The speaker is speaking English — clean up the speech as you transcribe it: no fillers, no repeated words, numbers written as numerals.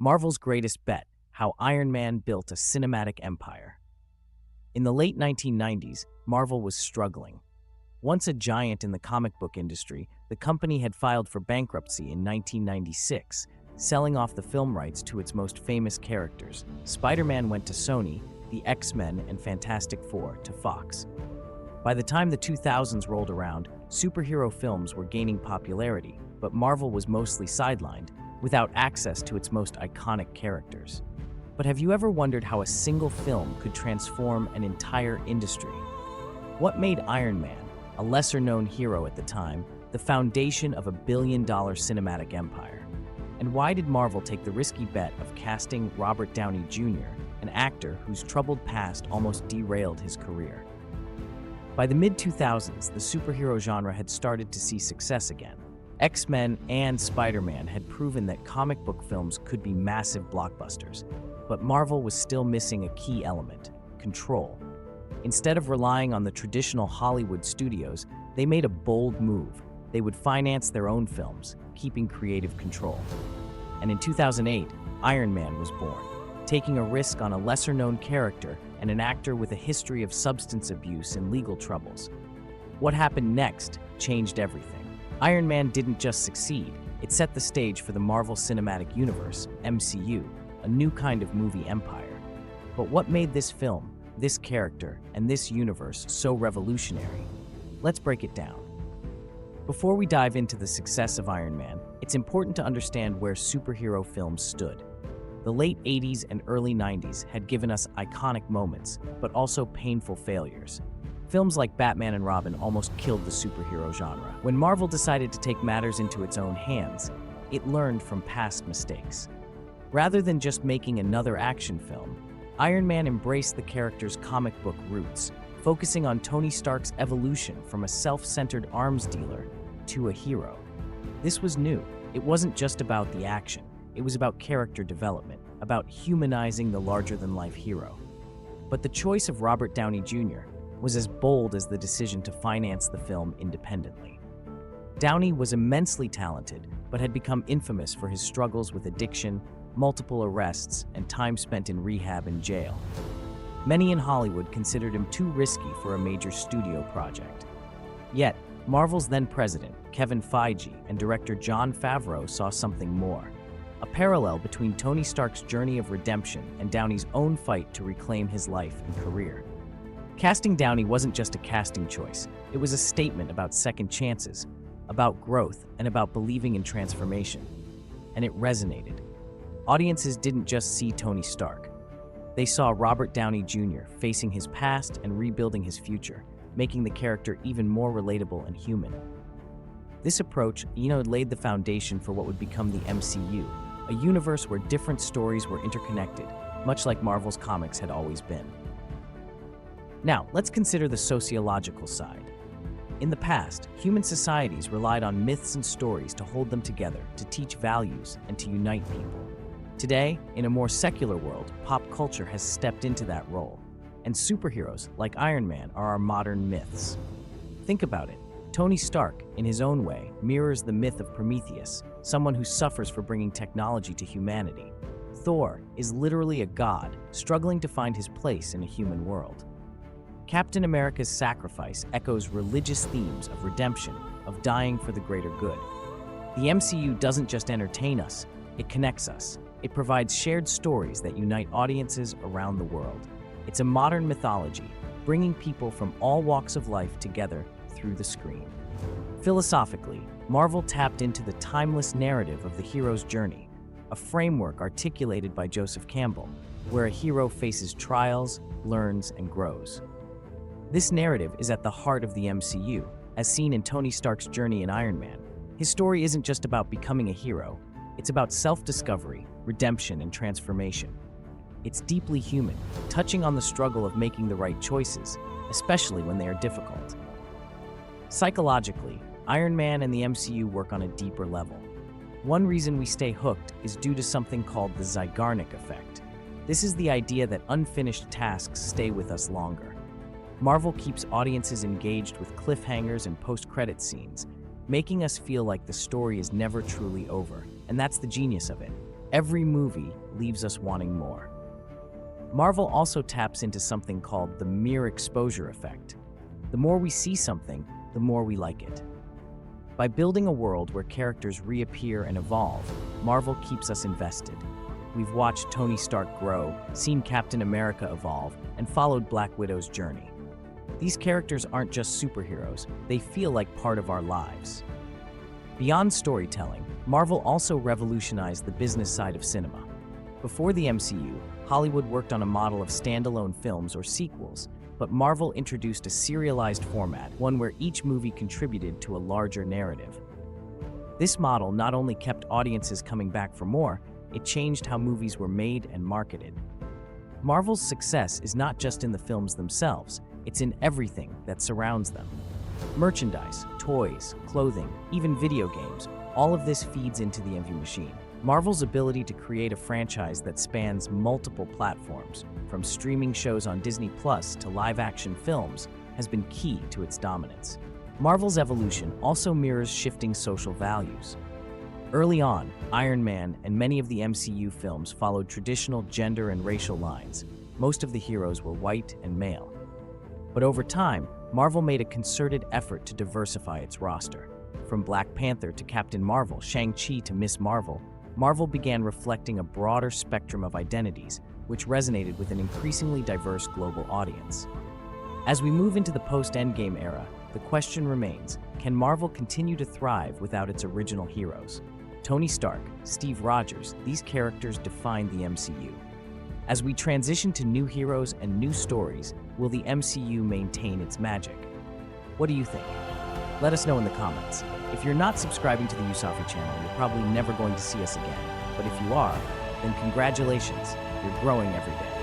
Marvel's greatest bet: how Iron Man built a cinematic empire. In the late 1990s, Marvel was struggling. Once a giant in the comic book industry, the company had filed for bankruptcy in 1996, selling off the film rights to its most famous characters. Spider-Man went to Sony, the X-Men and Fantastic Four to Fox. By the time the 2000s rolled around, superhero films were gaining popularity, but Marvel was mostly sidelined, without access to its most iconic characters. But have you ever wondered how a single film could transform an entire industry? What made Iron Man, a lesser-known hero at the time, the foundation of a billion-dollar cinematic empire? And why did Marvel take the risky bet of casting Robert Downey Jr., an actor whose troubled past almost derailed his career? By the mid-2000s, the superhero genre had started to see success again. X-Men and Spider-Man had proven that comic book films could be massive blockbusters, but Marvel was still missing a key element: control. Instead of relying on the traditional Hollywood studios, they made a bold move. They would finance their own films, keeping creative control. And in 2008, Iron Man was born, taking a risk on a lesser-known character and an actor with a history of substance abuse and legal troubles. What happened next changed everything. Iron Man didn't just succeed, it set the stage for the Marvel Cinematic Universe, MCU, a new kind of movie empire. But what made this film, this character, and this universe so revolutionary? Let's break it down. Before we dive into the success of Iron Man, it's important to understand where superhero films stood. The late 80s and early 90s had given us iconic moments, but also painful failures. Films like Batman and Robin almost killed the superhero genre. When Marvel decided to take matters into its own hands, it learned from past mistakes. Rather than just making another action film, Iron Man embraced the character's comic book roots, focusing on Tony Stark's evolution from a self-centered arms dealer to a hero. This was new. It wasn't just about the action. It was about character development, about humanizing the larger-than-life hero. But the choice of Robert Downey Jr. was as bold as the decision to finance the film independently. Downey was immensely talented, but had become infamous for his struggles with addiction, multiple arrests, and time spent in rehab and jail. Many in Hollywood considered him too risky for a major studio project. Yet, Marvel's then president, Kevin Feige, and director Jon Favreau saw something more: a parallel between Tony Stark's journey of redemption and Downey's own fight to reclaim his life and career. Casting Downey wasn't just a casting choice, it was a statement about second chances, about growth, and about believing in transformation. And it resonated. Audiences didn't just see Tony Stark. They saw Robert Downey Jr. facing his past and rebuilding his future, making the character even more relatable and human. This approach, laid the foundation for what would become the MCU, a universe where different stories were interconnected, much like Marvel's comics had always been. Now, let's consider the sociological side. In the past, human societies relied on myths and stories to hold them together, to teach values, and to unite people. Today, in a more secular world, pop culture has stepped into that role, and superheroes like Iron Man are our modern myths. Think about it. Tony Stark, in his own way, mirrors the myth of Prometheus, someone who suffers for bringing technology to humanity. Thor is literally a god, struggling to find his place in a human world. Captain America's sacrifice echoes religious themes of redemption, of dying for the greater good. The MCU doesn't just entertain us, it connects us. It provides shared stories that unite audiences around the world. It's a modern mythology, bringing people from all walks of life together through the screen. Philosophically, Marvel tapped into the timeless narrative of the hero's journey, a framework articulated by Joseph Campbell, where a hero faces trials, learns, and grows. This narrative is at the heart of the MCU, as seen in Tony Stark's journey in Iron Man. His story isn't just about becoming a hero, it's about self-discovery, redemption, and transformation. It's deeply human, touching on the struggle of making the right choices, especially when they are difficult. Psychologically, Iron Man and the MCU work on a deeper level. One reason we stay hooked is due to something called the Zygarnik effect. This is the idea that unfinished tasks stay with us longer. Marvel keeps audiences engaged with cliffhangers and post-credit scenes, making us feel like the story is never truly over. And that's the genius of it. Every movie leaves us wanting more. Marvel also taps into something called the mere exposure effect. The more we see something, the more we like it. By building a world where characters reappear and evolve, Marvel keeps us invested. We've watched Tony Stark grow, seen Captain America evolve, and followed Black Widow's journey. These characters aren't just superheroes, they feel like part of our lives. Beyond storytelling, Marvel also revolutionized the business side of cinema. Before the MCU, Hollywood worked on a model of standalone films or sequels, but Marvel introduced a serialized format, one where each movie contributed to a larger narrative. This model not only kept audiences coming back for more, it changed how movies were made and marketed. Marvel's success is not just in the films themselves, it's in everything that surrounds them. Merchandise, toys, clothing, even video games, all of this feeds into the MV machine. Marvel's ability to create a franchise that spans multiple platforms, from streaming shows on Disney Plus to live-action films, has been key to its dominance. Marvel's evolution also mirrors shifting social values. Early on, Iron Man and many of the MCU films followed traditional gender and racial lines. Most of the heroes were white and male. But over time, Marvel made a concerted effort to diversify its roster. From Black Panther to Captain Marvel, Shang-Chi to Miss Marvel, Marvel began reflecting a broader spectrum of identities, which resonated with an increasingly diverse global audience. As we move into the post-Endgame era, the question remains, can Marvel continue to thrive without its original heroes? Tony Stark, Steve Rogers, these characters define the MCU. As we transition to new heroes and new stories, will the MCU maintain its magic? What do you think? Let us know in the comments. If you're not subscribing to the Usafi channel, you're probably never going to see us again. But if you are, then congratulations, you're growing every day.